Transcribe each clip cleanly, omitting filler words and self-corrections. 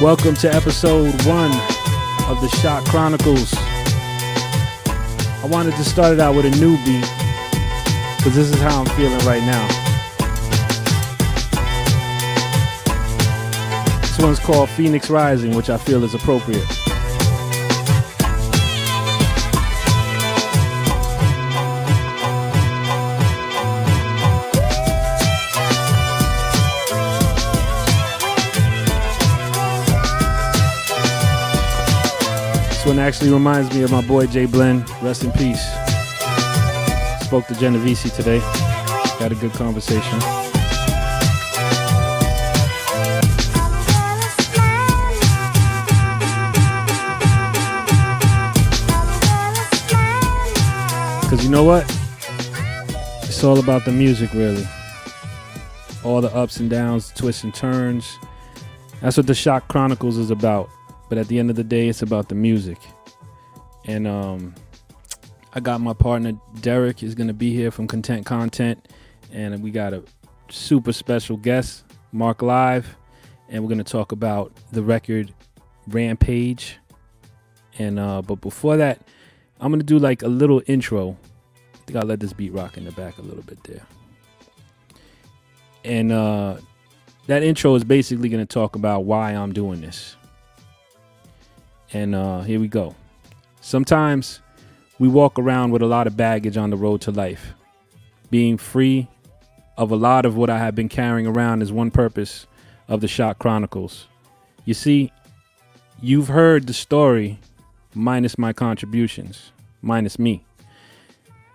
Welcome to episode 1 of the Shok Chronicles. I wanted to start it out with a new beat because this is how I'm feeling right now. This one's called Phoenix Rising, which I feel is appropriate. This one actually reminds me of my boy Jay Blend. Rest in peace. Spoke to Genovese today. Had a good conversation. Because you know what? It's all about the music, really. All the ups and downs, twists and turns. That's what the Shok Chronicles is about. But at the end of the day, it's about the music. And I got my partner, Derek, is going to be here from Content Content. And we got a super special guest, Marc live. And we're going to talk about the record Rampage. And but before that, I'm going to do like a little intro. I think I'll let this beat rock in the back a little bit there. And that intro is basically going to talk about why I'm doing this. And here we go. Sometimes we walk around with a lot of baggage on the road to life. Being free of a lot of what I have been carrying around is one purpose of the Shok Chronicles. You see, you've heard the story minus my contributions, minus me.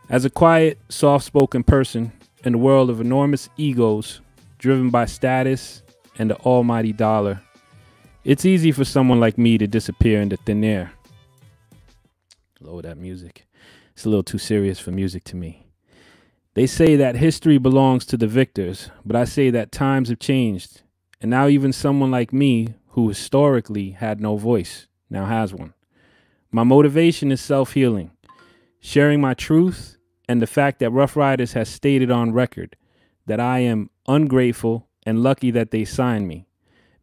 As a quiet, soft-spoken person in a world of enormous egos driven by status and the almighty dollar, it's easy for someone like me to disappear into thin air. Lower that music. It's a little too serious for music to me. They say that history belongs to the victors, but I say that times have changed. And now even someone like me, who historically had no voice, now has one. My motivation is self-healing, sharing my truth, and the fact that Rough Riders has stated on record that I am ungrateful and lucky that they signed me,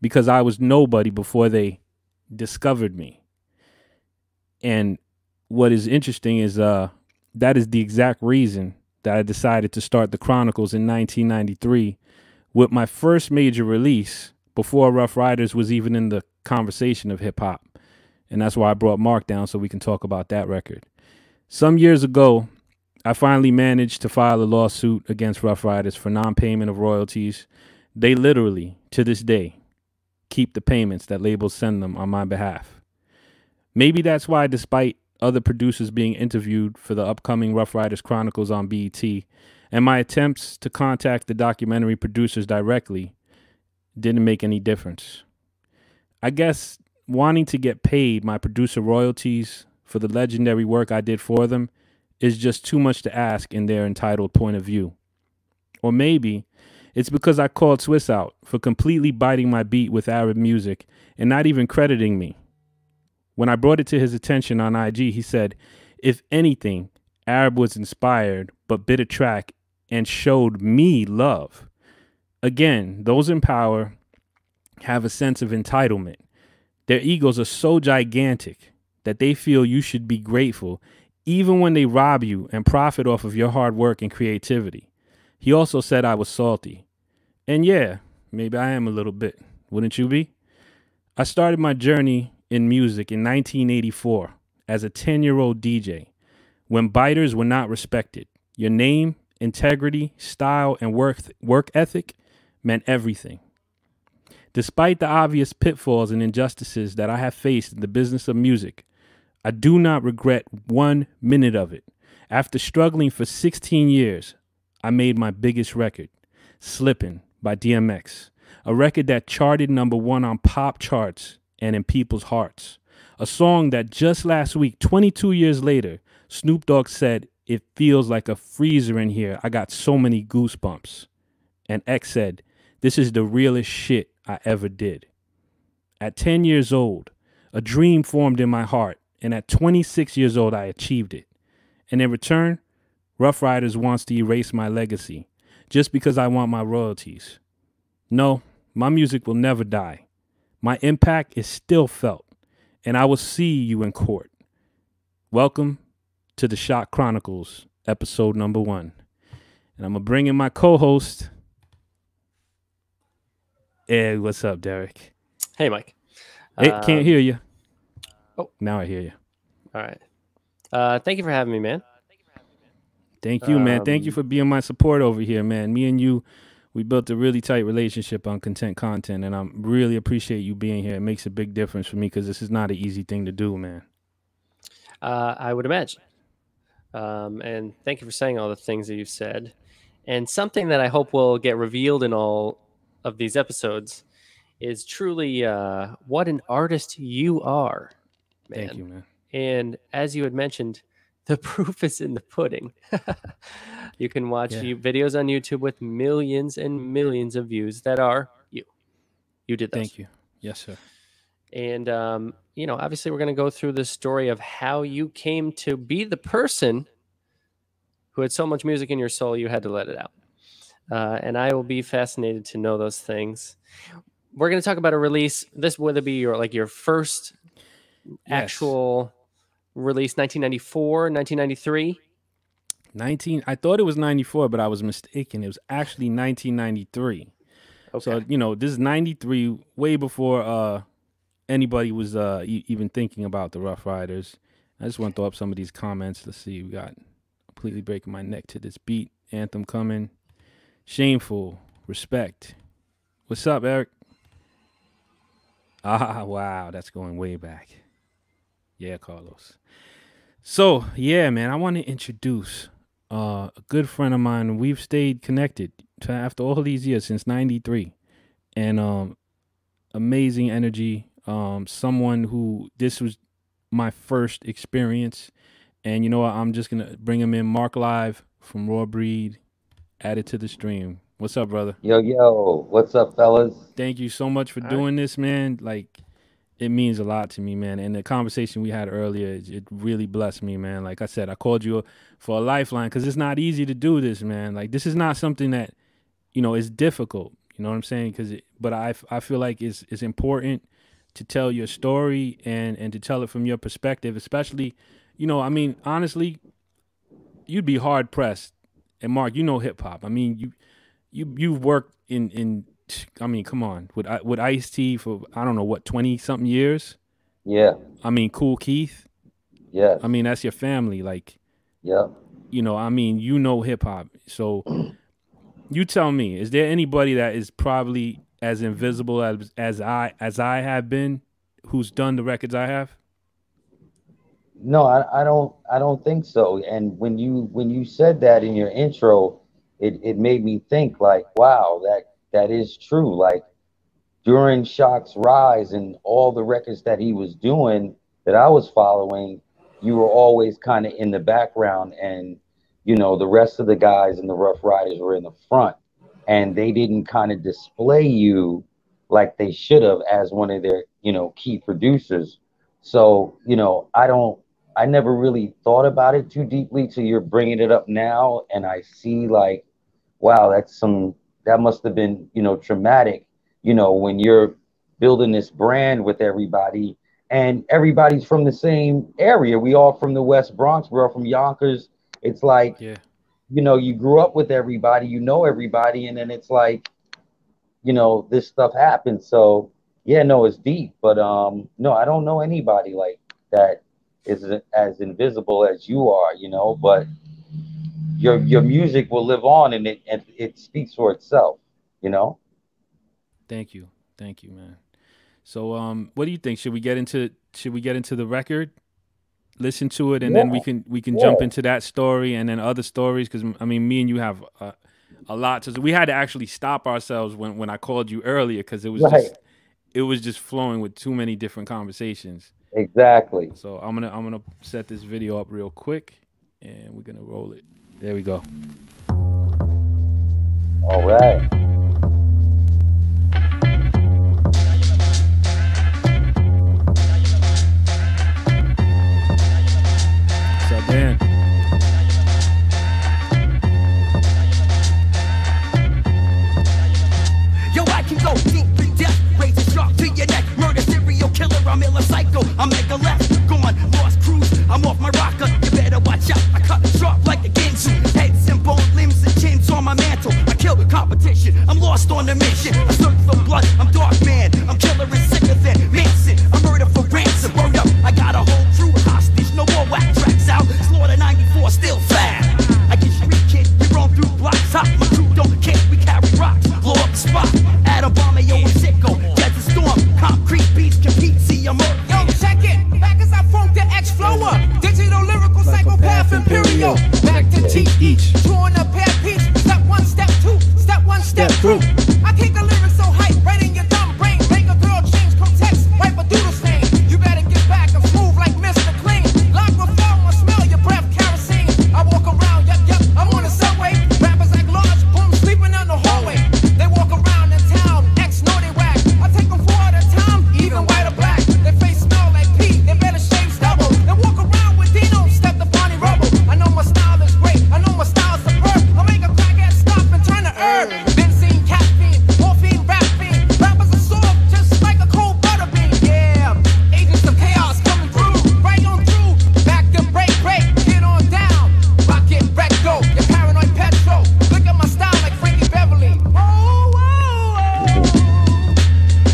because I was nobody before they discovered me. And what is interesting is that is the exact reason that I decided to start the Chronicles in 1993 with my first major release before Rough Riders was even in the conversation of hip hop. And that's why I brought Marc down so we can talk about that record. Some years ago, I finally managed to file a lawsuit against Rough Riders for non-payment of royalties. They literally, to this day, keep the payments that labels send them on my behalf. Maybe that's why, despite other producers being interviewed for the upcoming Rough Riders Chronicles on BET, and my attempts to contact the documentary producers directly didn't make any difference. I guess wanting to get paid my producer royalties for the legendary work I did for them is just too much to ask in their entitled point of view. Or maybe it's because I called Swiss out for completely biting my beat with Arab music and not even crediting me. When I brought it to his attention on IG, he said, if anything, Arab was inspired but bit a track and showed me love. Again, those in power have a sense of entitlement. Their egos are so gigantic that they feel you should be grateful even when they rob you and profit off of your hard work and creativity. He also said I was salty. And yeah, maybe I am a little bit. Wouldn't you be? I started my journey in music in 1984 as a 10-year-old DJ when biters were not respected. Your name, integrity, style, and work ethic meant everything. Despite the obvious pitfalls and injustices that I have faced in the business of music, I do not regret 1 minute of it. After struggling for 16 years, I made my biggest record, Slippin' by DMX, a record that charted #1 on pop charts and in people's hearts. A song that just last week, 22 years later, Snoop Dogg said, it feels like a freezer in here. I got so many goosebumps. And X said, this is the realest shit I ever did. At 10 years old, a dream formed in my heart. And at 26 years old, I achieved it. And in return, Rough Riders wants to erase my legacy just because I want my royalties. No, my music will never die. My impact is still felt, and I will see you in court. Welcome to the Shok Chronicles, episode number 1. And I'm going to bring in my co-host. Hey, what's up, Derek? Hey, Mike. Hey, can't hear you. Oh. Now I hear you. All right. Thank you for having me, man. Thank you, man. Thank you for being my support over here, man. Me and you, we built a really tight relationship on content, and I really appreciate you being here. It makes a big difference for me because this is not an easy thing to do, man. I would imagine. And thank you for saying all the things that you've said. And something that I hope will get revealed in all of these episodes is truly what an artist you are, man. Thank you, man. And as you had mentioned, the proof is in the pudding. You can watch videos on YouTube with millions and millions of views that are you. You did those. Thank you. Yes, sir. And, obviously we're going to go through the story of how you came to be the person who had so much music in your soul, you had to let it out. And I will be fascinated to know those things. We're going to talk about a release. This would be your first actual release, 1994, 1993. I thought it was 94, but I was mistaken. It was actually 1993. Okay. So, this is 93, way before anybody was even thinking about the Rough Riders. I just want to throw up some of these comments. Let's see. We got Completely Breaking My Neck to This Beat. Anthem coming. Shameful. Respect. What's up, Eric? Wow. That's going way back. Yeah, Carlos. So, yeah, man, I want to introduce a good friend of mine. We've stayed connected after all these years, since 93. And amazing energy. Someone who, this was my first experience. And you know what? I'm just going to bring him in. Marc live from Raw Breed, added to the stream. What's up, brother? Yo. What's up, fellas? Thank you so much for doing this, man. Like, it means a lot to me, man. And the conversation we had earlier, it really blessed me, man. Like I said, I called you for a lifeline because it's not easy to do this, man. Like, this is not something that, is difficult. You know what I'm saying? But I feel like it's important to tell your story and to tell it from your perspective, especially, honestly, you'd be hard pressed. And Marc, hip hop. I mean, you've worked in come on, with Ice-T for, I don't know, what, 20-something years? Yeah. I mean, Kool Keith? Yeah. I mean, that's your family. Like, yeah. Hip-hop. So you tell me, is there anybody that is probably as invisible as I have been who's done the records I have? No, I don't think so. And when you said that in your intro, it made me think, like, wow, that is true. Like, during Shok's rise and all the records that he was doing that I was following, you were always kind of in the background, and the rest of the guys in the Rough Riders were in the front, and they didn't kind of display you like they should have as one of their key producers. So I never really thought about it too deeply till you're bringing it up now, and I see, like, wow, that must have been, traumatic, when you're building this brand with everybody, and everybody's from the same area. We all from the West Bronx. We're all from Yonkers. It's like, you grew up with everybody, everybody, and then it's like, this stuff happens. So, it's deep. But no, I don't know anybody like that is as invisible as you are, but your music will live on, and it speaks for itself, Thank you, man. So what do you think? Should we get into the record, listen to it, and then we can jump into that story and then other stories? Because me and you have a lot to. We had to actually stop ourselves when I called you earlier, because it was just flowing with too many different conversations. Exactly. So I'm gonna set this video up real quick, and we're gonna roll it. There we go. All right. What's up, Dan? Yo, I can go deep in depth, raise a shark to your neck. make a left, gone, lost cruise. I'm off my rocker, you better watch out. I cut sharp like a Ginsu. Heads and bone, limbs and chins on my mantle. I kill the competition, I'm lost on the mission. I search for blood, I'm dark man. I'm killer and sicker than Manson. I'm murder for ransom, word up. I got a whole crew hostage, no more whack tracks out. Slaughter 94, still fast. I get street kid, you roam through blocks. Hot, my crew don't care, we carry rocks. Blow up the spot, Adam Bomber, yo, and Sicko. Desert Storm, concrete beats compete, see I'm up. Yo, check it, back as I funk the X-Flower. Digital lyrical psychopath Imperial. Back to teach each, drawing a pair piece. Step one, step two, step one, step through. I keep the lyrics so hype, right in your dumb brain. Make a girl change context, wipe a doodle stain. You better get back, I'm smooth like Mr. Clean. Lock the phone, I smell your breath, kerosene. I walk around, yup, I'm on the subway. Rappers act large, boom, sleeping on the hallway. They walk around in town, X know they whack. I take them four at a time, even white or black. Their face smell like pee, they better shave stubble. They walk around with Dino, step the Bonnie Rubble. I know my style is great, I know my style's superb. I'll make a crackhead stop and turn to herb. Benzene, caffeine, morphine, rap fiend. Rappers are soft, just like a cold butter bean. Yeah, agents of chaos coming through, right on through. Back to break, get on down. Rock it, wreck, go, your paranoid petrol. Look at my style like Frankie Beverly.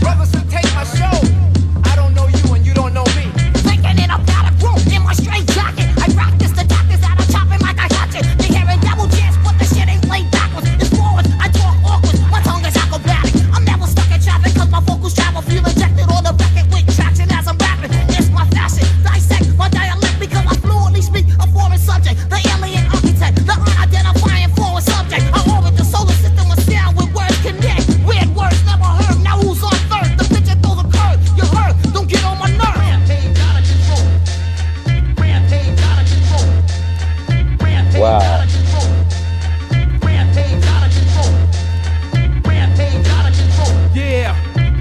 Brothers who take my show. I don't know you and you don't know me. Thinking in a powder group in my straight jacket. I practice the doctors out of chopping like I got it. They hearing double chance, but the shit ain't played backwards. It's forward, I talk awkward, my tongue is acrobatic. I'm never stuck in traffic cause my vocals travel. Feel ejected on the record with traction as I'm rapping. It's my fashion, dissect my dialect because I fluently speak a foreign subject. The alien architect, the unidentifying foreign subject. I orbit the solar system of sound with words connect. Weird words never heard, now who's on third? The picture throws a curve, you heard, don't get on my nerve. Rampage out of control. Rampage out of control. Rampage Wow. out of control. Rampage out of control. Rampage out of control. Yeah,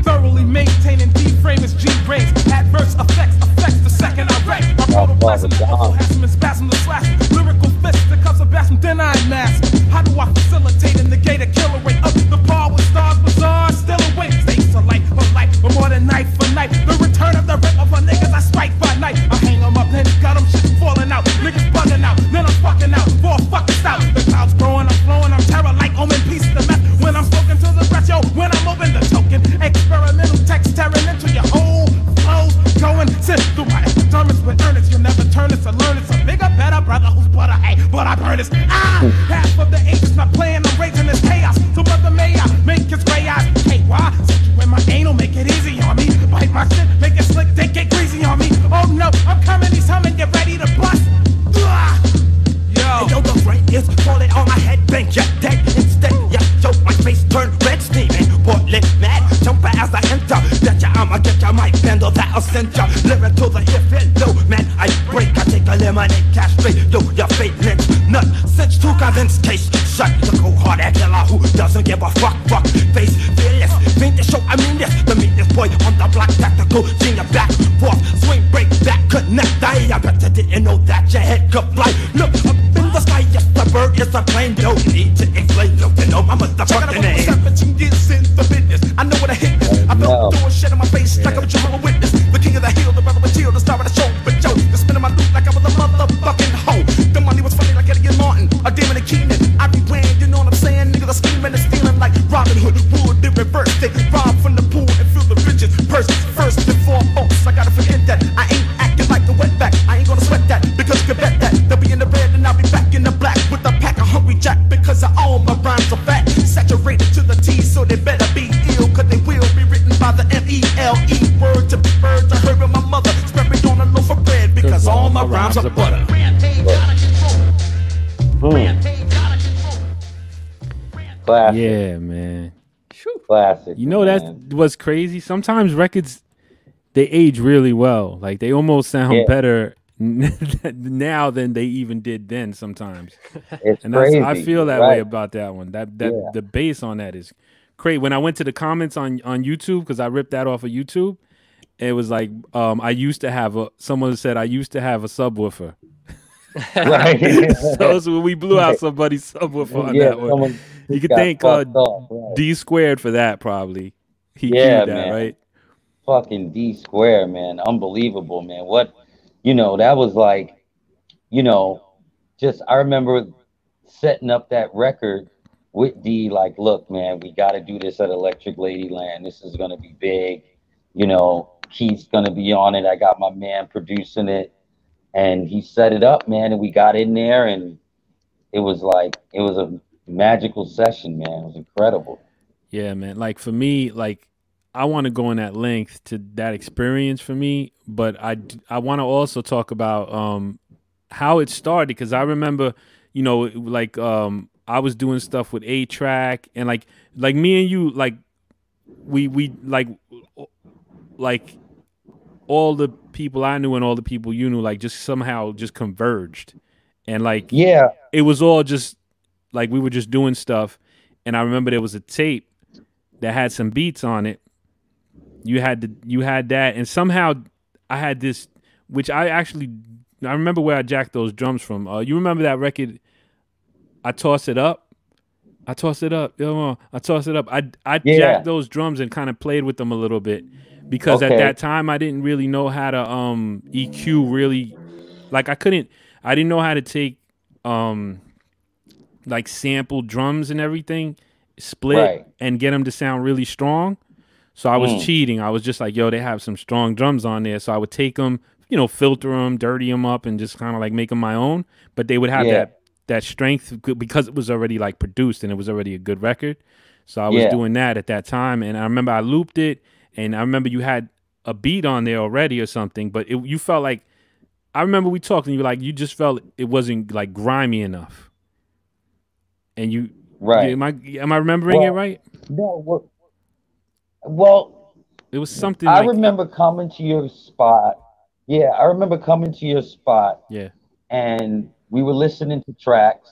thoroughly maintaining D-frame as G-brains. Adverse effects the second I wreck. My protoplasm, orgasm and spasm the slash. Lyrical fist, the cups of basm, then I mask. How do I facilitate and negate a killer rate up the par with stars bizarre? Still awake, stakes are light for life, but more than night for night. The return of the rip of a niggas I strike by night. I hang them up, then got them shit falling out. Niggas bugging out, then I'm fucking out for a fucking style. The clouds growing, I'm flowing, I'm terror like omen, piece of the meth. When I'm spoken to the breath, yo, when I'm moving the token. Experimental text tearing into your whole flows. Going, sit through my epidermis with earnest. You'll never turn this or learn it's a bigger, better brother who's butter, hey, but I burn this. Half of the ages not playing, I'm raising this chaos. So brother, may I make his gray eyes? Hey, why? Set you in my anal, make it easy on me. Bite my shit, make it slick, they get greasy on me. Oh no, I'm coming, he's humming, get ready to bust. Yo, the brain is falling on my head, bang, yeah, dead instead. Yeah, so my face turned red, steaming, Portland mad. Jump as I enter, that ya, I'ma get ya, mic bendel that'll send ya. Lyric to the ear, low, man, I break, I take a lemonade, castrate, yo, your fate lynch, nut, cinch to convince case, shut the cold hearted killer who doesn't give a fuck, face, fearless, paint the show, I mean this, the meanest boy on the block, tactical, genius, back, forth, swing, break, back, connect, die, I bet you didn't know that your head could fly, look up in the sky, yes, the bird is a plane, don't need to explain, you know my motherfucking name. 17 years in the business, I know what I hit. I felt the door shit in my face like I was Jehovah's Witness. The king of the hill, the brother with chill, the star of the show. But yo, the spinning my loot like I was a motherfucking hoe. The money was funny like Eddie and Martin, a demon and Keenan. I be brand, you know what I'm saying? Niggas are scheming and stealing like Robin Hood, Wood, they reverse. They rob from the pool and fill the riches. Purses first and foremost, I gotta forget that. I ain't acting like the wetback. I ain't gonna sweat that because you can bet that. They'll be in the red and I'll be back in the black with a pack of hungry jack because all my rhymes are fat. Saturated to the T, so they better be ill, cause they will be written by the M-E-L-E. Word to bird, I heard with my mother. Spread me on a loaf of bread because all my rhymes are butter. Rampage out of control. Rampage out of control. Classic. Yeah, man. Classic. You know, man. that's what's crazy. Sometimes records, they age really well. Like they almost sound better now than they even did then sometimes. It's And crazy. I feel that right? way about that one. The bass on that is crazy. When I went to the comments on YouTube, because I ripped that off of YouTube, it was like I used to have someone said I used to have a subwoofer. Right. So we blew out somebody's subwoofer on that one. You could thank D Squared for that, probably. He Yeah, keyed that, man. right? fucking D Square, man. Unbelievable, man. What, that was like, you know, just I remember setting up that record with D, like, look, man, we got to do this at Electric Ladyland. This is gonna be big. Keith's gonna be on it. I got my man producing it, and he set it up, man, and we got in there, and it was a magical session, man. It was incredible. Yeah, man. Like for me, like I want to go in that length to that experience for me, but I want to also talk about how it started because I remember, like I was doing stuff with A Track and like me and you like we like all the people I knew and all the people you knew like just somehow just converged and like Yeah, it was all just like we were just doing stuff and I remember there was a tape that had some beats on it. You had that and somehow I had this which I remember where I jacked those drums from. You remember that record I toss it up? I toss it up. I toss it up. I yeah. jacked those drums and kind of played with them a little bit because at Okay. that time I didn't really know how to EQ really like I didn't know how to take like sample drums and everything, split Right. and get them to sound really strong. So I was cheating. I was just like, yo, they have some strong drums on there. So I would take them, filter them, dirty them up, and just kind of like make them my own. But they would have Yeah. that strength because it was already like produced and it was already a good record. So I was Yeah. doing that at that time, and I remember I looped it, and I remember you had a beat on there already or something, but you felt like I remember we talked, and you were like you just felt it wasn't like grimy enough, and Right. am I remembering it Well, right? no. Well, It was something I like remember coming to your spot. Yeah, I remember coming to your spot, yeah, and we were listening to tracks,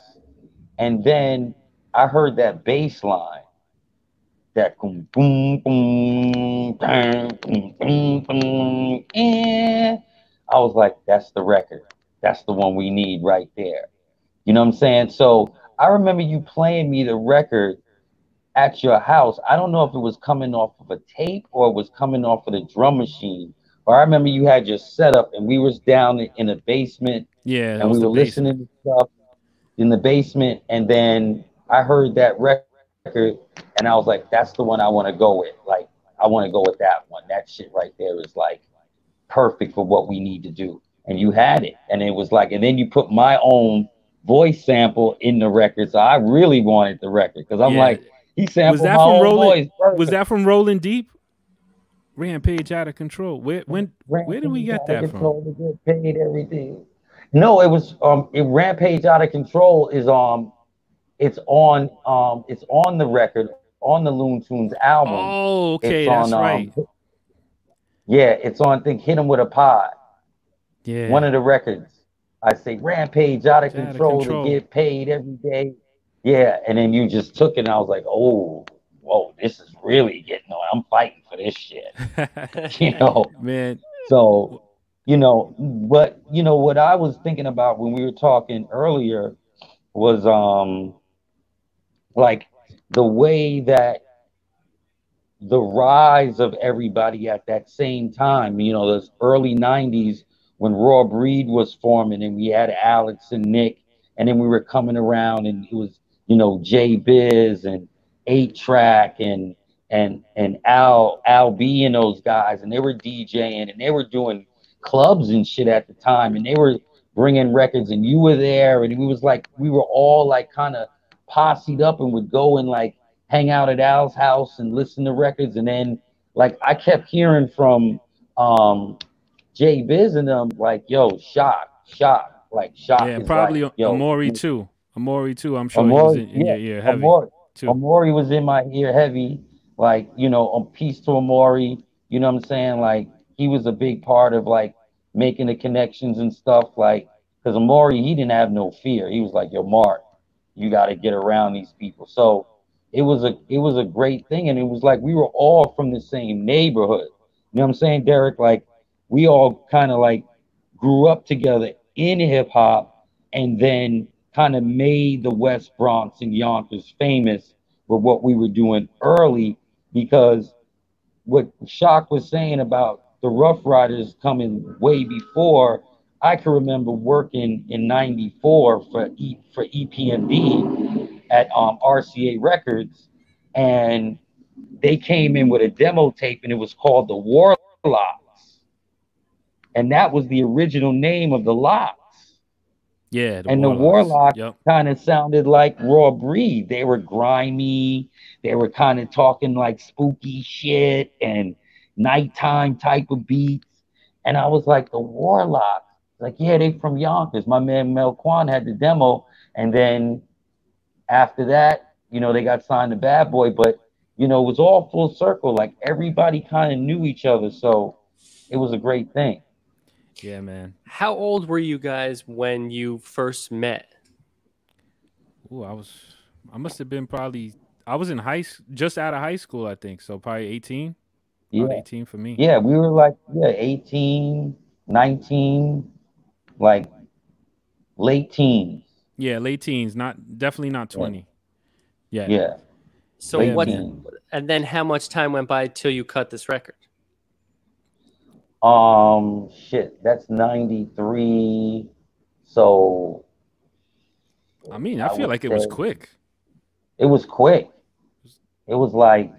and then I heard that bass line, that boom, boom, boom, bang, boom, boom, boom, I was like, that's the record. That's the one we need right there. You know what I'm saying? So I remember you playing me the record at your house. I don't know if it was coming off of a tape or it was coming off of the drum machine. But I remember you had your setup and we was down in the basement yeah, that and was we the were basement. listening to stuff in the basement. And then I heard that record and I was like, that's the one I want to go with. Like, I want to go with that one. That shit right there is like perfect for what we need to do. And you had it. And it was like, and then you put my own voice sample in the record. So I really wanted the record because I'm Yeah, like, he was sampled that my from own Rolling? voice. Was Perfect. that from Rolling Deep? Rampage out of control. Where did we Rampage get out of that from? control to get paid everything. No, it was Rampage out of control is it's on the record on the Looney Tunes album. Oh, It's okay, on that's right. yeah, it's on I think Hit 'em with a Pie. One Yeah, of the records. I say Rampage out of it's out of control to control. get paid every day. Yeah, and then you just took it and I was like, oh, whoa, this is really getting on. I'm fighting for this shit. You know. Man, So, but what I was thinking about when we were talking earlier was like the way that the rise of everybody at that same time, those early 90s when Raw Breed was forming and we had Alex and Nick, and then we were coming around and it was, J Biz and 8 Track and Al B and those guys, and they were DJing and they were doing clubs and shit at the time, and they were bringing records, and you were there, and we was like we were all like kind of posseed up and would go and like hang out at Al's house and listen to records. And then like I kept hearing from um Jay Biz and them like, yo, Shock. Like Shock yeah, is like, probably yo, Amori too. Amori too. I'm sure he was Amori, in yeah, your ear heavy Amori. too. Amori was in my ear heavy. Like, on Peace to Amori, you know what I'm saying? Like, he was a big part of like making the connections and stuff. Like, because Amori, he didn't have no fear. He was like, yo, Marc, you got to get around these people. So it was a great thing, and it was like we were all from the same neighborhood. You know what I'm saying, Derek? Like, we all kind of like grew up together in hip hop and then kind of made the West Bronx and Yonkers famous for what we were doing early because what Shok was saying about the Rough Riders coming way before, I can remember working in '94 for EPMD at RCA Records, and they came in with a demo tape, and it was called the Warlocks, and that was the original name of the Locks. Yeah, the And the Warlocks. Warlocks Yep. kind of sounded like Raw Breed. They were grimy. They were kind of talking like spooky shit and nighttime type of beats. And I was like, the Warlocks. Like, yeah, they from Yonkers. My man Mel Quan had the demo. And then after that, they got signed to Bad Boy. But, it was all full circle. Like, everybody kind of knew each other. So it was a great thing. Yeah, man. How old were you guys when you first met? Ooh, I must have been I was in just out of high school, I think. So probably 18. About Yeah. 18 for me. Yeah, we were like, 18, 19, like late teens. Yeah, late teens. Definitely not 20. Yeah. Yeah. So Late what? teens. And then how much time went by till you cut this record? Shit, that's 93. So I mean, I feel would like it was say quick. it was quick. It was like,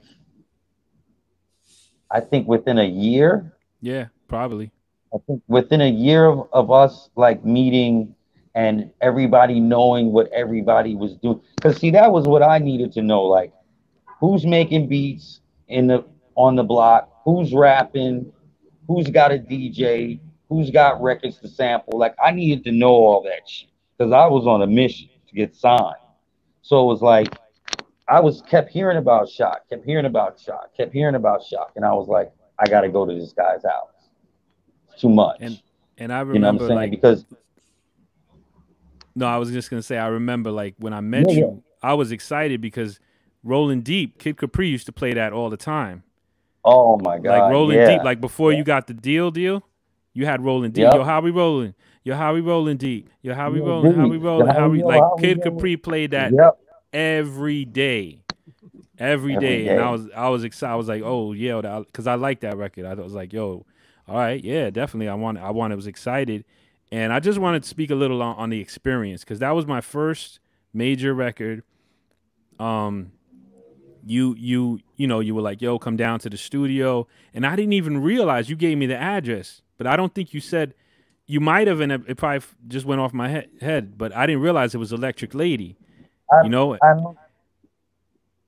I think within a year, Yeah, probably. I think within a year of us like meeting and everybody knowing what everybody was doing. Because see, that was what I needed to know. Like, who's making beats on the block, who's rapping, who's got a DJ, who's got records to sample. Like, I needed to know all that shit because I was on a mission to get signed. So it was like I kept hearing about Shok, kept hearing about Shok, kept hearing about Shok, and I was like, I got to go to this guy's house. It's too much. And I You know what I'm remember saying? like Because no, I was just gonna say I remember like when I met yeah, you, I was excited because Rolling Deep, Kid Capri used to play that all the time. oh my Like God, Rolling Deep, yeah, like before yeah, you got the deal, you had Rolling Deep. Yo, yep, how we rolling? Yo, how we rolling deep? Yo, how we yeah, rolling? How we dude. rolling? How we like How we Kid doing? Capri played that Yep, every day. Every every day, and day. I was excited. I was like, oh yeah, because I like that record. I was like, yo, all right, yeah, definitely. I was excited, and I just wanted to speak a little on the experience because that was my first major record. Um, you were like, yo, come down to the studio, and I didn't even realize you gave me the address, but I don't think you said. You might have, and it probably just went off my head, but I didn't realize it was Electric Lady. I, You know, I,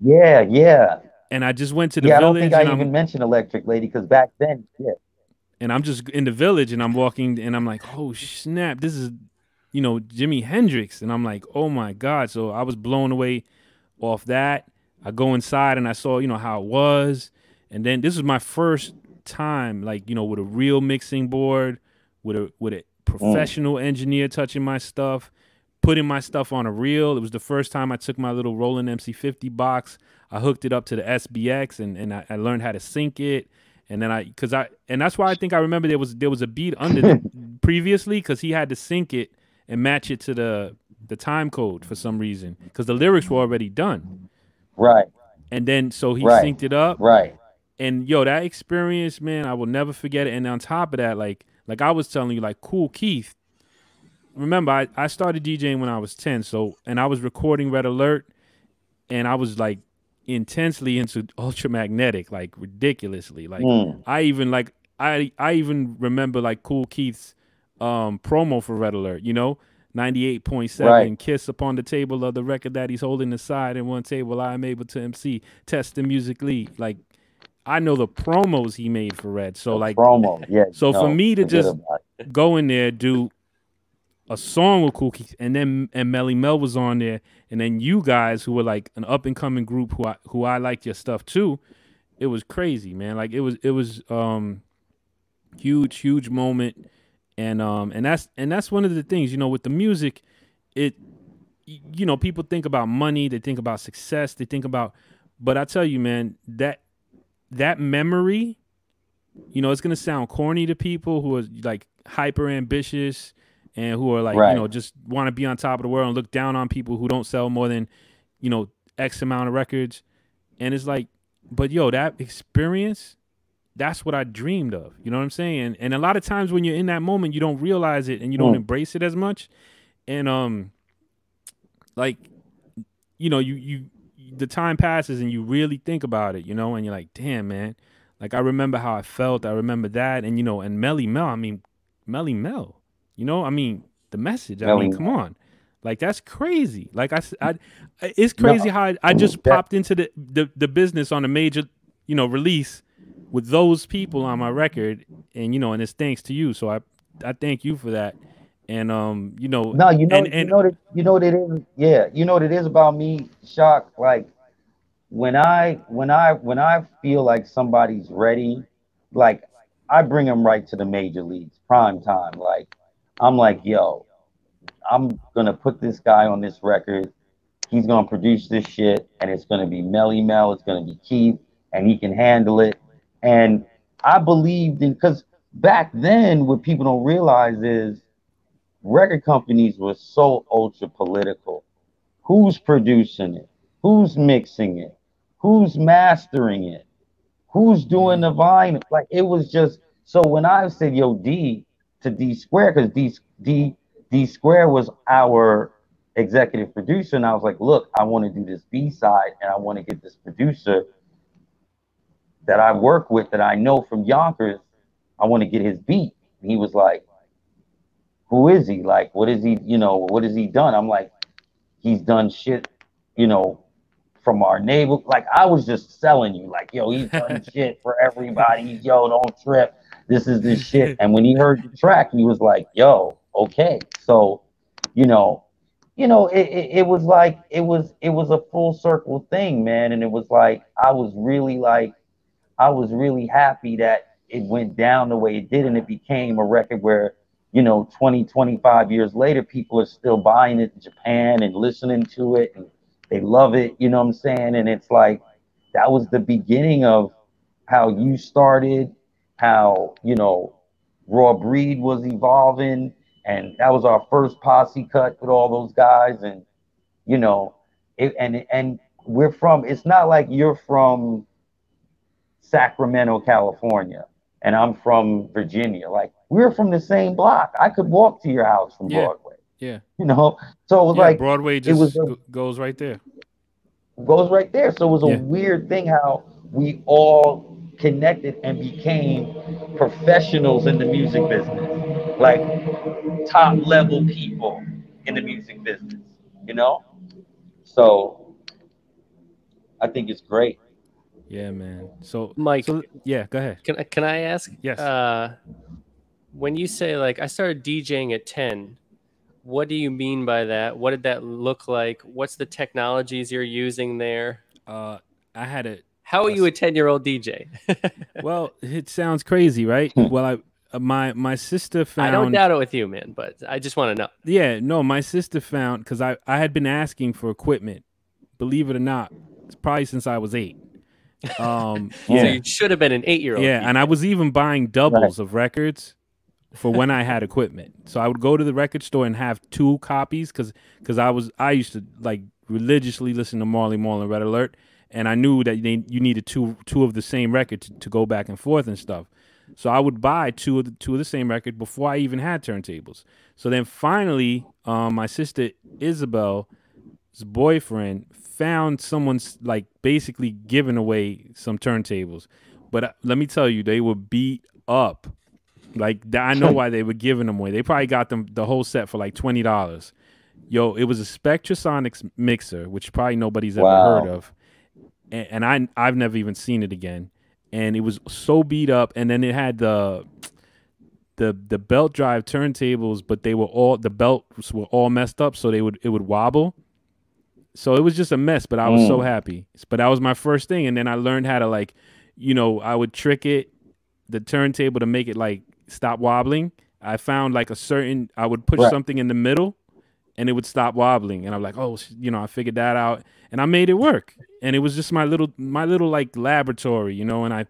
yeah, yeah, and I just went to the yeah. I don't think village, I and even mentioned Electric Lady because back then, yeah, I'm just in the village and I'm walking and I'm like, oh snap, this is, Jimi Hendrix. And I'm like, oh my God. So I was blown away off that. I go inside and I saw, how it was. And then this was my first time, like, with a real mixing board, with a professional engineer touching my stuff, putting my stuff on a reel. It was the first time I took my little Roland MC50 box. I hooked it up to the SBX and I learned how to sync it. And then and that's why I think I remember there was a beat under previously because he had to sync it and match it to the time code for some reason because the lyrics were already done. right, And then so he right, synced it up. right. And yo, that experience, man, I will never forget it. And on top of that, like I was telling you, like Kool Keith. Remember, I started DJing when I was 10, and I was recording Red Alert, and I was like intensely into Ultramagnetic, like ridiculously. Like I even remember like Kool Keith's promo for Red Alert, 98.7 Right. kiss upon the table of the record that he's holding aside in one table I am able to MC testing musically. Like I know the promos he made for Red. So The like promo, yeah. so for No, me to forget just about it. go in there, do a song with Kool Keith, and then Melle was on there, and then you guys who were like an up and coming group who I liked your stuff too. It was crazy, man. Like it was huge moment, and that's one of the things, with the music, people think about money, they think about success, they think about, but I tell you, man, that memory, it's gonna sound corny to people who are like hyper ambitious and who are like, Right. just want to be on top of the world and look down on people who don't sell more than, X amount of records. And it's like, but yo, that experience that's what I dreamed of. You know what I'm saying? And a lot of times when you're in that moment, you don't realize it and you don't embrace it as much. And like, you know, you the time passes and you really think about it, you know, and you're like, damn, man. Like, I remember how I felt. I remember that. And, you know, and Melle, I mean, Melle, you know, I mean, the message. I mean, come on. Like, that's crazy. Like, it's crazy how I just popped into the business on a major, you know, release with those people on my record. And, you know, and it's thanks to you. So I thank you for that. And, you know. No, you know what it is? Yeah, you know what it is about me, Shock? Like, when I feel like somebody's ready, like I bring them right to the major leagues, prime time. Like I'm like, yo, I'm gonna put this guy on this record. He's gonna produce this shit, and it's gonna be Melle, it's gonna be Keith, and he can handle it. And I believed in, because back then, what people don't realize is record companies were so ultra political. Who's producing it? Who's mixing it? Who's mastering it? Who's doing the vinyl? Like it was just so when I said yo D to D Square, because D Square was our executive producer, and I was like, look, I want to do this B side, and I want to get this producer that I work with that I know from Yonkers. I want to get his beat. And he was like, who is he? Like, what is he? You know, what has he done? I'm like, he's done shit, you know, from our neighbor. Like, I was just selling you, like, yo, he's done shit for everybody. Yo, don't trip. This is this shit. And when he heard the track, he was like, yo, okay. So, you know, it was like it was a full circle thing, man. And it was like I was really happy that it went down the way it did, and it became a record where, you know, 20, 25 years later, people are still buying it in Japan and listening to it, and they love it, you know what I'm saying? And it's like, that was the beginning of how you started, how, you know, Raw Breed was evolving, and that was our first posse cut with all those guys, and, you know, and we're from, it's not like you're from Sacramento, California, and I'm from Virginia. Like, we're from the same block. I could walk to your house from Broadway. Yeah. You know? So it was like Broadway just goes right there. Goes right there. So it was a weird thing how we all connected and became professionals in the music business. Like top level people in the music business, you know? So I think it's great. Yeah, man. So Mike, yeah, go ahead. Can I ask? Yes. When you say like I started DJing at 10, what do you mean by that? What did that look like? What's the technologies you're using there? I had a. How are you a 10-year-old DJ? Well, it sounds crazy, right? Well, my sister found. I don't doubt it with you, man, but I just want to know. Yeah, no, my sister found, because I had been asking for equipment, believe it or not, it's probably since I was 8. So you should have been an 8-year-old. Yeah, DJ. and I was even buying doubles of records for when I had equipment. So I would go to the record store and have 2 copies because I used to like religiously listen to Marley Marl and Red Alert, and I knew that you needed two of the same record to go back and forth and stuff. So I would buy two of the same record before I even had turntables. So then finally, my sister Isabel's boyfriend found someone's like basically giving away some turntables, but let me tell you, they were beat up. Like, I know why they were giving them away. They probably got them the whole set for like $20. Yo, it was a Spectrasonics mixer, which probably nobody's ever heard of, and I've never even seen it again. And it was so beat up, and then it had the belt drive turntables, but the belts were all messed up, so it would wobble. So it was just a mess, but I was so happy. But that was my first thing, and then I learned how to, like, you know, I would trick the turntable to make it like stop wobbling. I found like I would push something in the middle, and it would stop wobbling, and I'm like, oh, you know, I figured that out, and I made it work. And it was just my little like laboratory, you know, and I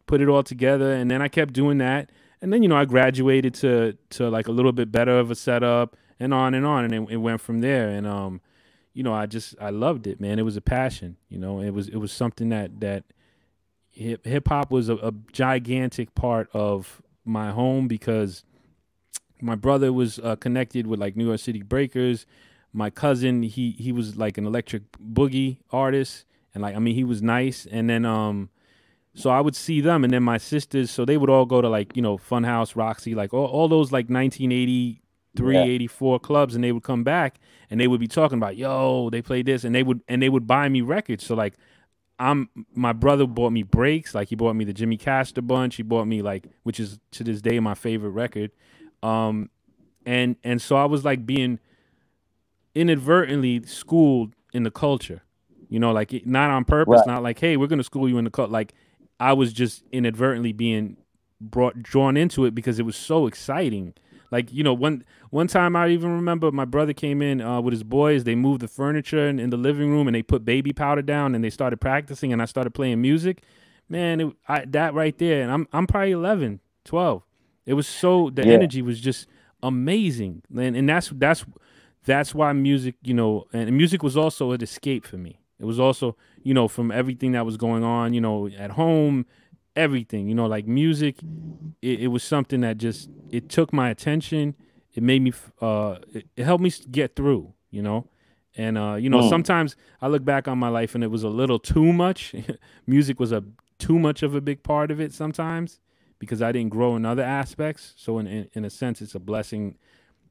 put it all together, and then I kept doing that, and then, you know, I graduated to like a little bit better of a setup, and on, and it went from there. And you know, I loved it, man. It was a passion, you know. It was something that hip hop was a gigantic part of my home because my brother was connected with like New York City Breakers. My cousin, he was like an electric boogie artist, and like I mean he was nice. And then so I would see them, and then my sisters, so they would all go to like Funhouse, Roxy, like all those like 1983, Yeah. 84 clubs, and they would come back and they would be talking about yo they played this, and they would buy me records. So like my brother bought me breaks, like he bought me the Jimmy Castor bunch. He bought me like, which is to this day my favorite record. Um, and so I was like being inadvertently schooled in the culture, like not on purpose, Right. not like hey we're gonna school you in the culture. Like I was just inadvertently being drawn into it because it was so exciting. Like one time I even remember my brother came in with his boys. They moved the furniture in the living room and they put baby powder down and they started practicing and I started playing music. Man, that right there, and I'm probably 11, 12. It was so the Yeah. energy was just amazing, and that's why music, and music was also an escape for me. It was also, from everything that was going on, at home, everything, like music, it was something that just, it took my attention. It made me, it helped me get through, and, Mm. sometimes I look back on my life and it was a little too much. Music was too much of a big part of it sometimes because I didn't grow in other aspects. So in a sense, it's a blessing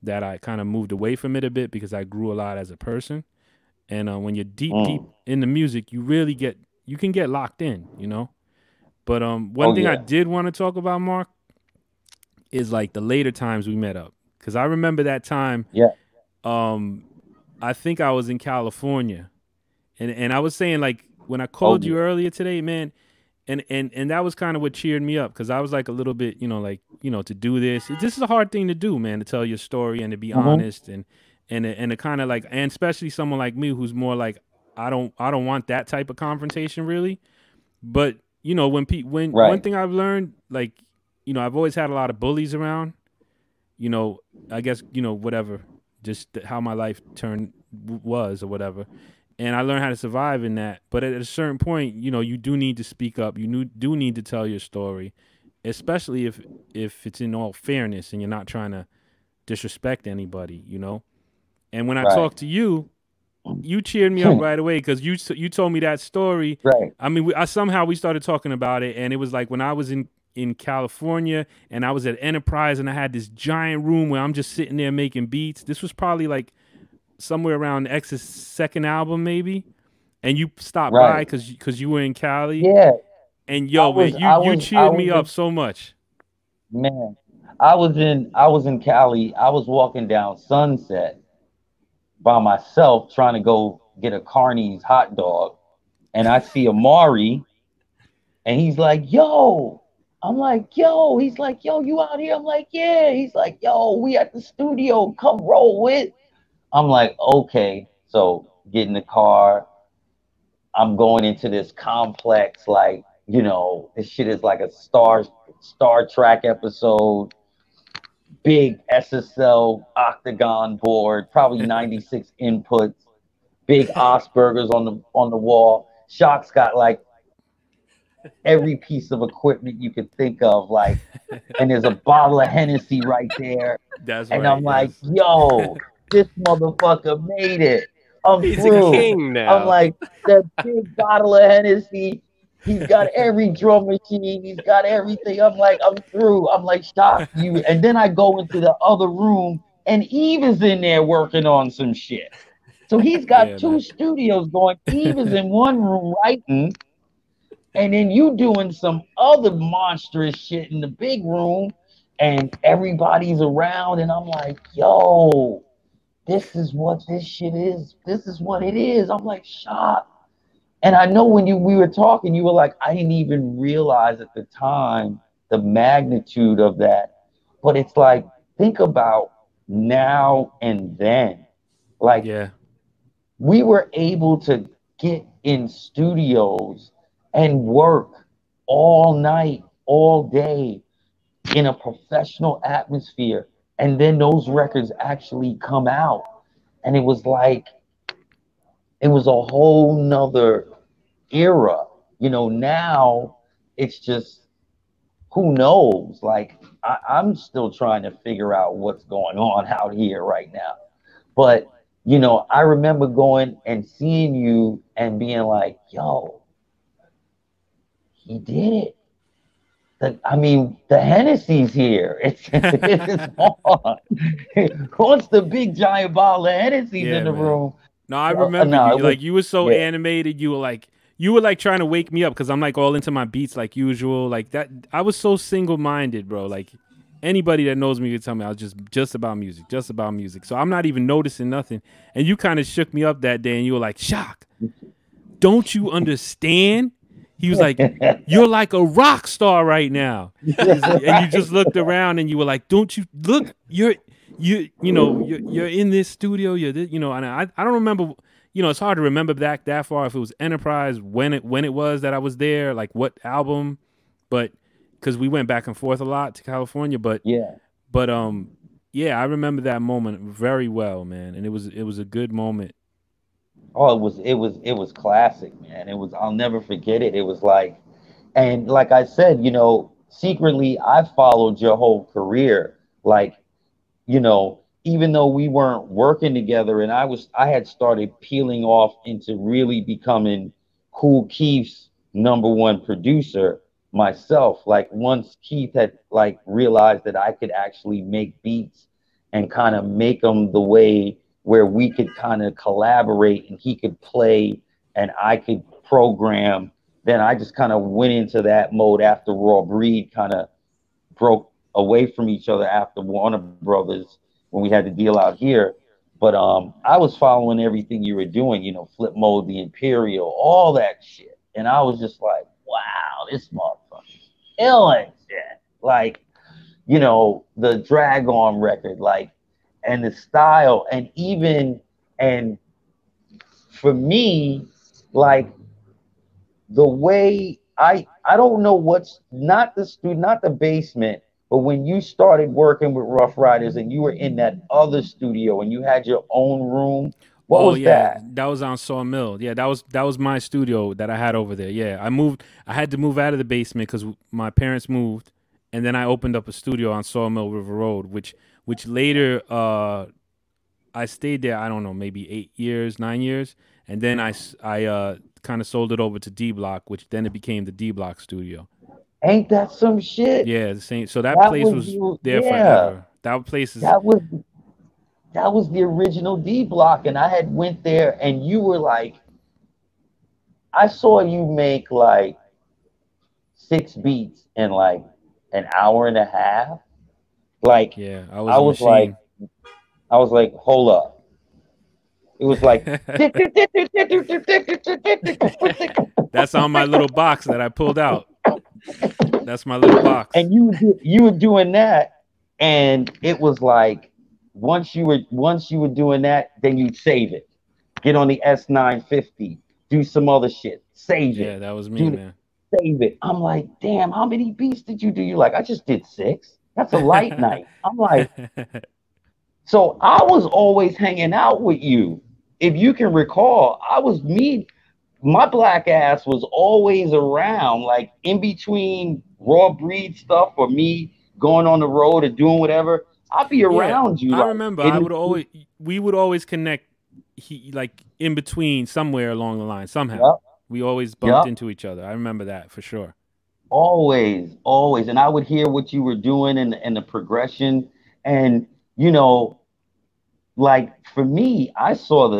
that I kind of moved away from it a bit because I grew a lot as a person. And when you're deep Mm. in the music, you can get locked in. But one Oh thing I yeah. did want to talk about, Mark, is like the later times we met up. Because I remember that time, Yeah. um, I think I was in California. And I was saying, like, when I Oh called you yeah. earlier today, man, and that was kind of what cheered me up because I was like a little bit, like, to do this. This is a hard thing to do, man, to tell your story and to be Hmm. honest and to kind of like, and especially someone like me who's more like I don't want that type of confrontation really. But when one Right. thing I've learned, like, I've always had a lot of bullies around. You know, I guess whatever, just how my life was or whatever, and I learned how to survive in that. But at a certain point, you do need to speak up. Do need to tell your story, especially if it's in all fairness and you're not trying to disrespect anybody. And when I Right. talked to you, you cheered me up right away because you told me that story. Right. I mean, somehow we started talking about it, and it was like when I was in California and I was at Enterprise and I had this giant room where I'm just sitting there making beats. This was probably like somewhere around X's second album, maybe. And you stopped by Right. because you were in Cali, Yeah. and I yo, man, was. you I you was. I cheered was me up in. so much. Man. I was in Cali. I was walking down Sunset by myself trying to go get a Carney's hot dog, and I see Amari, and he's like, "Yo." I'm like, "Yo." He's like, "Yo, you out here?" I'm like, "Yeah." He's like, "Yo, we at the studio. Come roll with." I'm like, "Okay." So get in the car. I'm going into this complex, like, this shit is like a Star Trek episode, big SSL octagon board, probably 96 inputs, big Asperger's on the wall. Shok's got like every piece of equipment you could think of, like, and there's a bottle of Hennessy right there. That's And right. I'm like, Yes. yo, this motherfucker made it. I'm He's a through. king I'm now. like, that big bottle of Hennessy. He's got every drum machine. He's got everything. I'm like, I'm through. I'm like, shocked you. And then I go into the other room, and Eve is in there working on some shit. So he's got Yeah, two man. studios going. Eve is in one room writing, and then you doing some other monstrous shit in the big room, and everybody's around, and I'm like, yo, this is what this shit is. This is what it is. I'm like shocked. And I know when we were talking, you were like, I didn't even realize at the time the magnitude of that. But it's like, think about now and then. Like, Yeah. we were able to get in studios and work all night, all day in a professional atmosphere. And then those records actually come out. And it was like, it was a whole nother era. Now it's just who knows? Like I'm still trying to figure out what's going on out here right now. But I remember going and seeing you and being like, "Yo, he did it." I mean, the Hennessy's here. It's on. Once the big giant bottle of Hennessy's Yeah, in the man. room. No, I Well, remember no, you. it was Like you were so yeah. animated. You were like trying to wake me up because I'm like all into my beats like usual. Like that, I was so single minded, bro. Like anybody that knows me could tell me I was just about music, just about music. So I'm not even noticing nothing. And you kind of shook me up that day, and you were like, "Shock, don't you understand?" He was like, "You're like a rock star right now." And you just looked around and you were like, "Don't you look? You're in this studio. You're this, And I don't remember. It's hard to remember back that far if it was Enterprise when it was that I was there, like what album, but because we went back and forth a lot to California, Yeah. but yeah, I remember that moment very well, man, and it was a good moment. Oh, it was classic, man. I'll never forget it. It was like, and like I said, secretly I followed your whole career. Like, even though we weren't working together and I had started peeling off into really becoming Kool Keith's #1 producer myself. Like once Keith had like realized that I could actually make beats and kind of make them the way where we could kind of collaborate and he could play and I could program, then I just kind of went into that mode after Raw Breed kind of broke away from each other after Warner Brothers when we had to deal out here. But I was following everything you were doing, Flip Mode, the Imperial, all that shit. And I was just like, wow, this motherfucker's killing shit. Like, the Drag On record, like, and the style, and for me, like, the way I don't know what's not not the basement, but when you started working with Rough Riders and you were in that other studio and you had your own room, what Oh was yeah, that? that was on Sawmill. Yeah, that was my studio that I had over there. Yeah, I moved. I had to move out of the basement because my parents moved, and then I opened up a studio on Sawmill River Road, which later I stayed there. I don't know, maybe 8 years, 9 years, and then I kind of sold it over to D Block, which then it became the D Block studio. Ain't that some shit? Yeah, the same. So that That place was was the there yeah. forever. That place is That was that was the original D Block, and I had went there, and you were like, I saw you make like 6 beats in like an hour and a half. Like yeah. I was I a was like, machine. I was like, hold up. It was like, That's on my little box that I pulled out. That's my little box. and you were doing that, and it was like once you were doing that, then you'd save it, get on the S950, do some other shit, save Yeah, it, that was me, do man. save it. I'm like, damn, how many beats did you do? You like, I just did 6. That's a light night. I'm like, so I was always hanging out with you. If you can recall, my black ass was always around, like in between Raw Breed stuff or me going on the road or doing whatever. I'll be Yeah, around you, I like remember. in We would always connect. Like in between somewhere along the line somehow. yep, We always bumped yep, into each other. I remember that for sure. always, always. And I would hear what you were doing and the progression. And, you know, like for me, I saw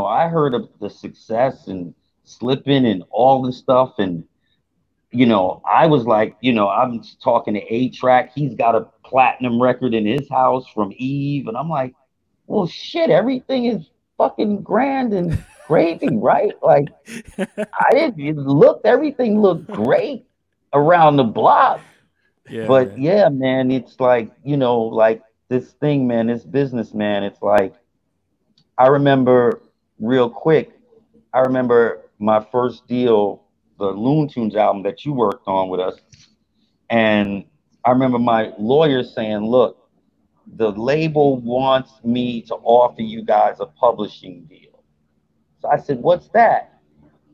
I heard of the success and slipping and all this stuff. And I was like, I'm talking to A-Track. He's got a platinum record in his house from Eve. And I'm like, well, shit, everything is fucking grand and gravy, right? Like, everything looked great around the block. Yeah, But man. yeah, man, it's like, like this thing, man, this business, man, it's like, I remember real quick, I remember my first deal, the Loon Tunes album that you worked on with us. And I remember my lawyer saying, look, the label wants me to offer you guys a publishing deal. So I said, what's that?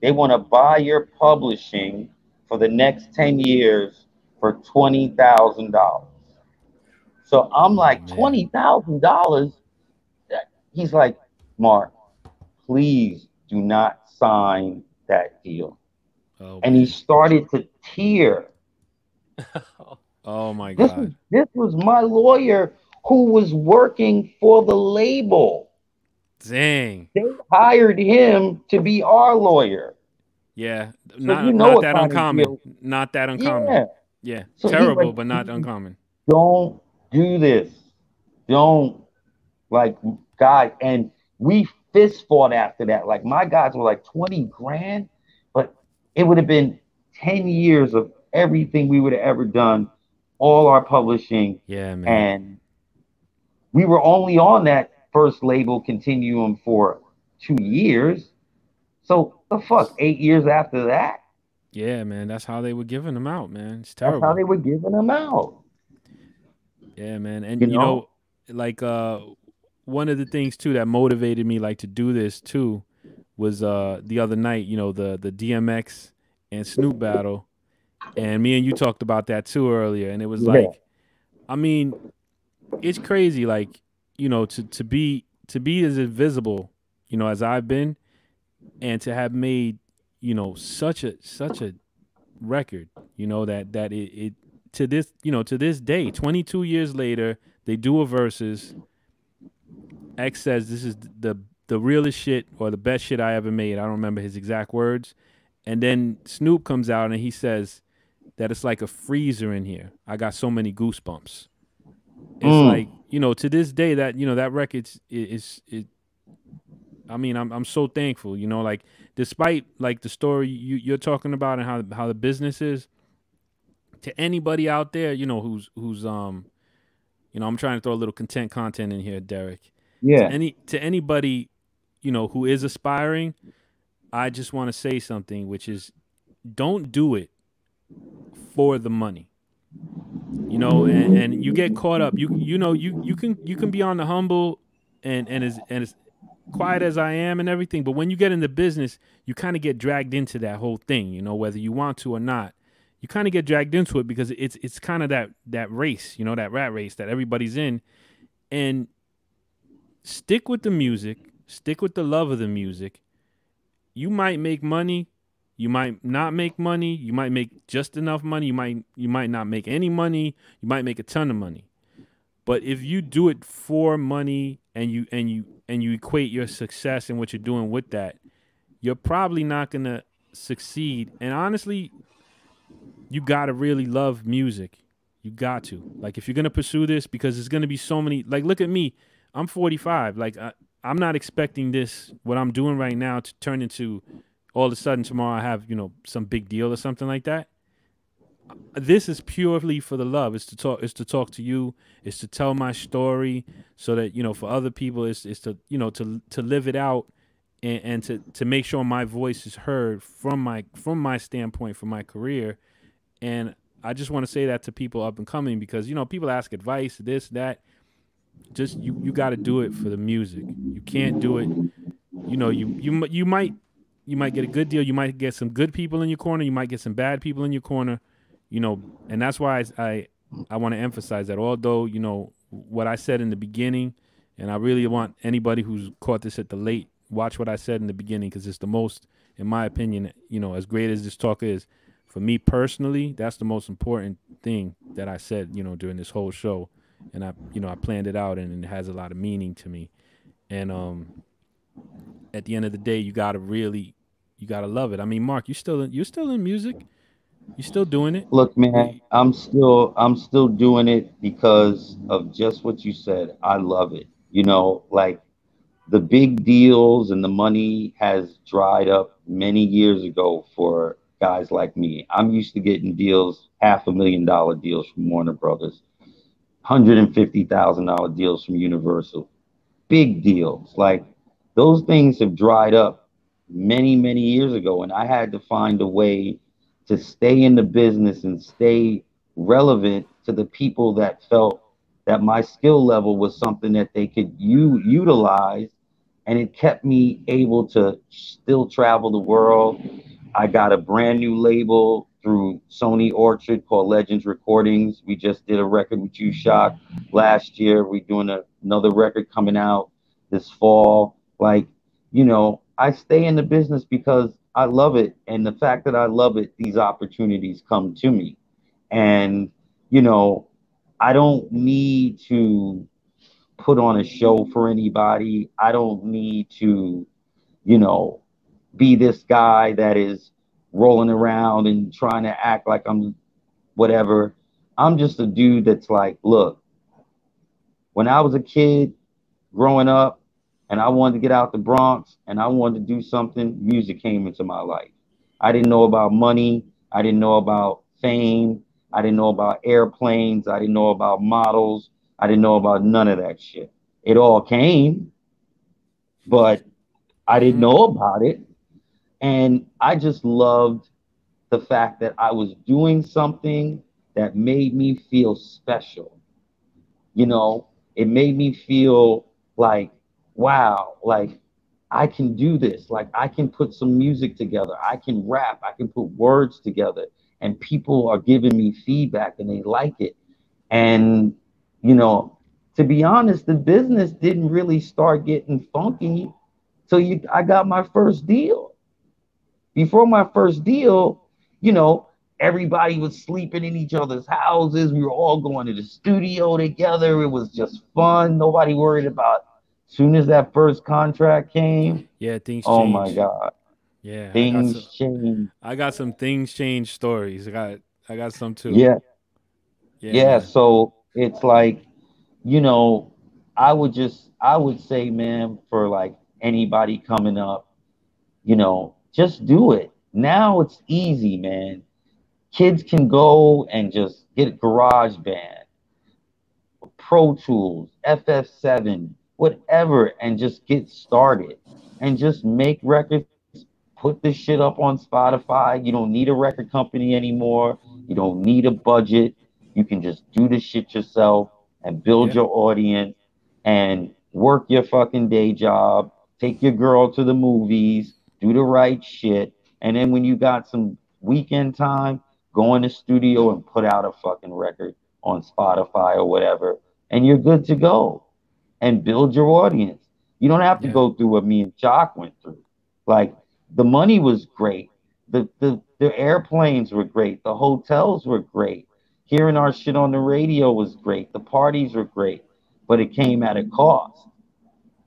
They want to buy your publishing for the next 10 years for $20,000. So I'm Oh like, man. $20,000? He's like, Mark, please do not sign that deal. Oh And he man. started to tear. Oh my This God. was my lawyer who was working for the label. Dang. They hired him to be our lawyer. Yeah. So you Not know not what that kind of uncommon. deal. Not that uncommon. Yeah. Yeah. So he's like, Terrible, but not uncommon. don't do this. Don't, like, God. And we fist fought after that. Like, my guys were like 20 grand, but it would have been 10 years of everything we would have ever done, all our publishing. Yeah, man. And we were only on that first label continuum for 2 years. So the fuck, 8 years after that, Yeah, man. That's how they were giving them out, man. It's that's how terrible. they were giving them out. Yeah, man. And You know? like one of the things too that motivated me like to do this too was the other night, the DMX and Snoop battle. And me and you talked about that too earlier. And it was Yeah. like, I mean, it's crazy, like, to be as invisible, as I've been, and to have made, such a record, that it to this day, 22 years later, they do a versus. X says this is the realest shit or the best shit I ever made. I don't remember his exact words. And then Snoop comes out and he says that it's like a freezer in here. I got so many goosebumps. It's like, to this day that, that record is I mean, I'm so thankful, like despite like the story you're talking about and how the business is, to anybody out there, who's I'm trying to throw a little content in here, Derek. To Yeah. anybody, who is aspiring, I just want to say something, which is don't do it for the money. And you get caught up. You can be on the humble and as quiet as I am and everything, but when you get in the business, you kind of get dragged into that whole thing, whether you want to or not. You kind of get dragged into it because it's kind of that race, that rat race that everybody's in. And stick with the music, stick with the love of the music. You might make money, you might not make money, you might make just enough money, you might not make any money, you might make a ton of money. But if you do it for money and you equate your success and what you're doing with that, you're probably not gonna succeed. And honestly, you gotta really love music. You got to. Like, if you're gonna pursue this, because there's gonna be so many. Like, look at me. I'm 45. Like, I'm not expecting this, what I'm doing right now, to turn into all of a sudden tomorrow I have some big deal or something like that. This is purely for the love. It's to talk. It's to talk to you. It's to tell my story, so that for other people, it's to to live it out, and to make sure my voice is heard from my standpoint, from my career. And I just want to say that to people up and coming, because people ask advice, this, that. Just you got to do it for the music. You can't do it. You might get a good deal. You might get some good people in your corner. You might get some bad people in your corner. And that's why I want to emphasize that. Although what I said in the beginning, and I really want anybody who's caught this at the late, watch what I said in the beginning, because it's the most, in my opinion, as great as this talk is, for me personally, that's the most important thing that I said, during this whole show. And I planned it out, and it has a lot of meaning to me. And at the end of the day, you gotta love it. I mean, Mark, you're still in music. You still doing it? Look, man, I'm still doing it because of just what you said. I love it. Like, the big deals and the money has dried up many years ago for guys like me. I'm used to getting deals, $500,000 deals from Warner Brothers, $150,000 deals from Universal. Big deals. Like, those things have dried up many, many years ago. And I had to find a way to stay in the business and stay relevant to the people that felt that my skill level was something that they could utilize. And it kept me able to still travel the world. I got a brand new label through Sony Orchard called Legends Recordings. We just did a record with you, Shok, last year. We're doing another record coming out this fall. Like, I stay in the business because I love it. And the fact that I love it, these opportunities come to me. And, I don't need to put on a show for anybody. I don't need to, you know, be this guy that is rolling around and trying to act like I'm whatever. I'm just a dude that's like, look, when I was a kid growing up and I wanted to get out the Bronx and I wanted to do something, music came into my life. I didn't know about money. I didn't know about fame. I didn't know about airplanes. I didn't know about models. I didn't know about none of that shit. It all came, but I didn't know about it. And I just loved the fact that I was doing something that made me feel special. It made me feel like, wow, like I can do this. Like I can put some music together. I can rap. I can put words together. And people are giving me feedback and they like it. And, to be honest, the business didn't really start getting funky till I got my first deal. Before my first deal, everybody was sleeping in each other's houses. We were all going to the studio together. It was just fun. Nobody worried about. As soon as that first contract came, Yeah, things oh change. my God, Yeah, things changed. I got some things change stories. I got some too. Yeah, Yeah, yeah. man. So it's like, I would say, man, for like anybody coming up, just do it. Now it's easy, man. Kids can go and just get a garage band, Pro Tools, FF7, whatever, and just get started and just make records. Put this shit up on Spotify. You don't need a record company anymore. You don't need a budget. You can just do the shit yourself and build Yeah. your audience and work your fucking day job. Take your girl to the movies. Do the right shit. And then when you got some weekend time, go in the studio and put out a fucking record on Spotify or whatever. And you're good to go and build your audience. You don't have to Yeah. go through what me and Jock went through. Like the money was great. The airplanes were great. The hotels were great. Hearing our shit on the radio was great. The parties were great. But it came at a cost,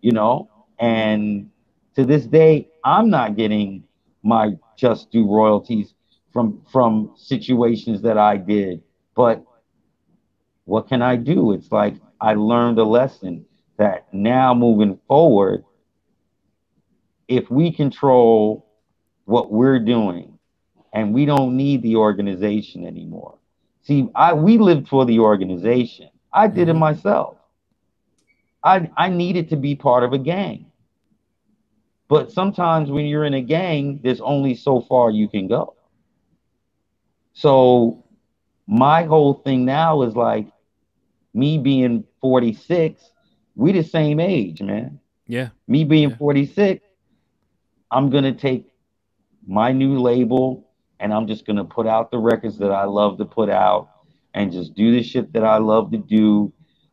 you know? And to this day, I'm not getting my just due royalties from situations that I did. But what can I do? It's like I learned a lesson that now moving forward, if we control what we're doing and we don't need the organization anymore. See, we lived for the organization. I did it Hmm. myself. I needed to be part of a gang. But sometimes when you're in a gang, there's only so far you can go. So my whole thing now is like me being 46, we the same age, man. Yeah. Me being Yeah. 46, I'm gonna take my new label and I'm just gonna put out the records that I love to put out and just do the shit that I love to do.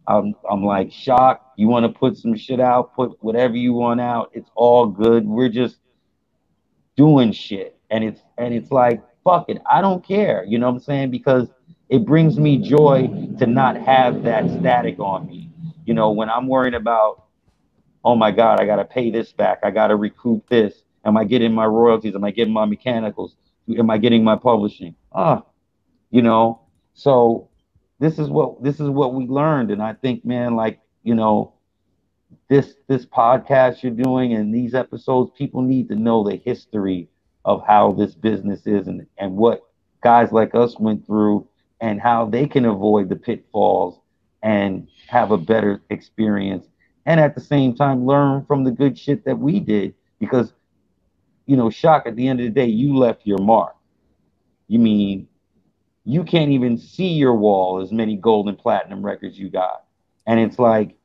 I'm like, Shock, you want to put some shit out, put whatever you want out. It's all good. We're just doing shit. And it's like, fuck it. I don't care. You know what I'm saying? Because it brings me joy to not have that static on me. When I'm worrying about, oh my God, I got to pay this back. I got to recoup this. Am I getting my royalties? Am I getting my mechanicals? Am I getting my publishing? You know. So this is what we learned, and I think, man, like this podcast you're doing and these episodes, people need to know the history of how this business is and what guys like us went through and how they can avoid the pitfalls and have a better experience and at the same time learn from the good shit that we did because Shock, at the end of the day, you left your mark. You mean you can't even see your wall as many gold and platinum records you got. And it's like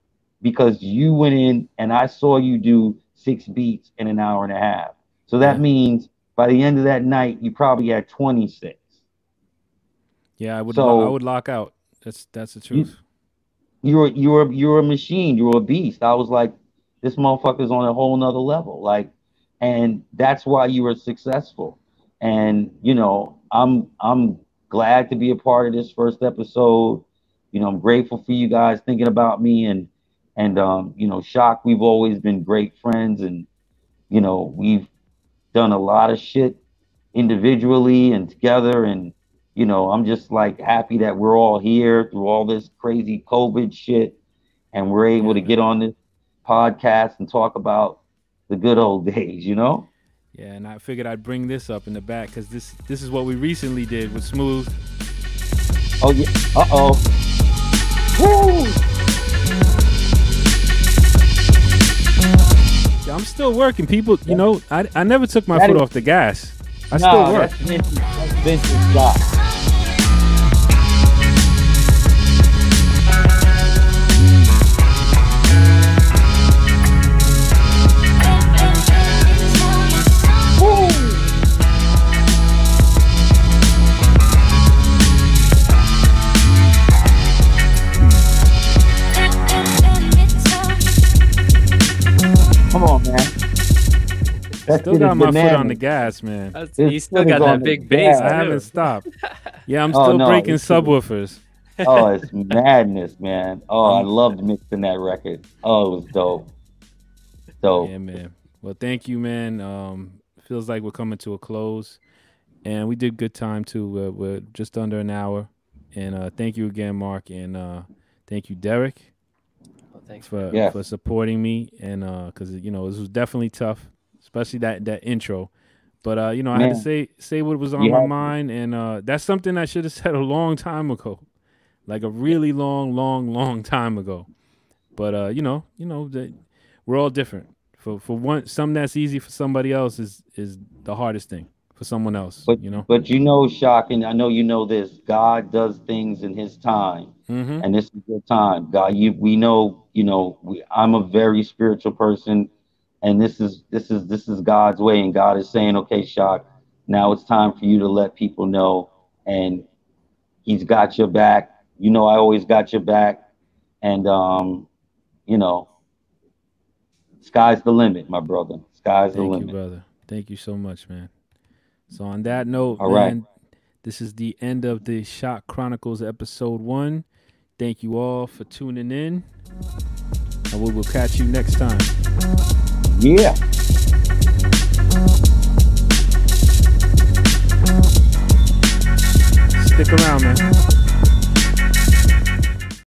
because you went in and I saw you do 6 beats in an hour and a half. So that Yeah. means by the end of that night, you probably had 26. Yeah, I would So I would lock out. That's the you truth. you're a machine. You're a beast. I was like, this motherfucker's on a whole nother level. Like, and that's why you were successful. And I'm glad to be a part of this first episode. I'm grateful for you guys thinking about me, and Shock. We've always been great friends, and we've done a lot of shit individually and together. And I'm just like happy that we're all here through all this crazy COVID shit, and we're able Yeah, to man. get on this podcast and talk about the good old days. Yeah, and I figured I'd bring this up in the back because this is what we recently did with Smooth. Oh yeah. Uh-oh. Woo! Yeah, I'm still working, people. I never took my That foot is- off the gas. I Nah, still work. that's Vince's job. Come on, man. That Still shit got is my foot on bananas. the gas, man. You still foot got is on that the big bass. gas. I too. haven't stopped. Yeah, I'm Oh, still no, breaking it's- subwoofers. Oh, it's madness, man. Oh, I loved mixing that record. Oh, it was dope. Dope. Yeah, man. Well, thank you, man. Feels like we're coming to a close, and we did good time too. We're just under an hour, and thank you again, Marc, and thank you, Derek, Well, thanks. for Yes. for supporting me, and because this was definitely tough, especially that intro. But I had Man. to say what was on You my had to. mind, and that's something I should have said a long time ago, like a really long time ago. But that we're all different. For one, something that's easy for somebody else is the hardest thing for someone else. But Shock, and I know you know this. God does things in His time, Mm-hmm. and this is your time. God, we know. I'm a very spiritual person, and this is God's way, and God is saying, okay, Shock, now it's time for you to let people know, and He's got your back. I always got your back, and sky's the limit, my brother. Sky's the Thank you, limit. brother. Thank you so much, man. So on that note, All right. man, this is the end of the Shok Chronicles episode 1. Thank you all for tuning in, and we will catch you next time. Yeah. Stick around, man.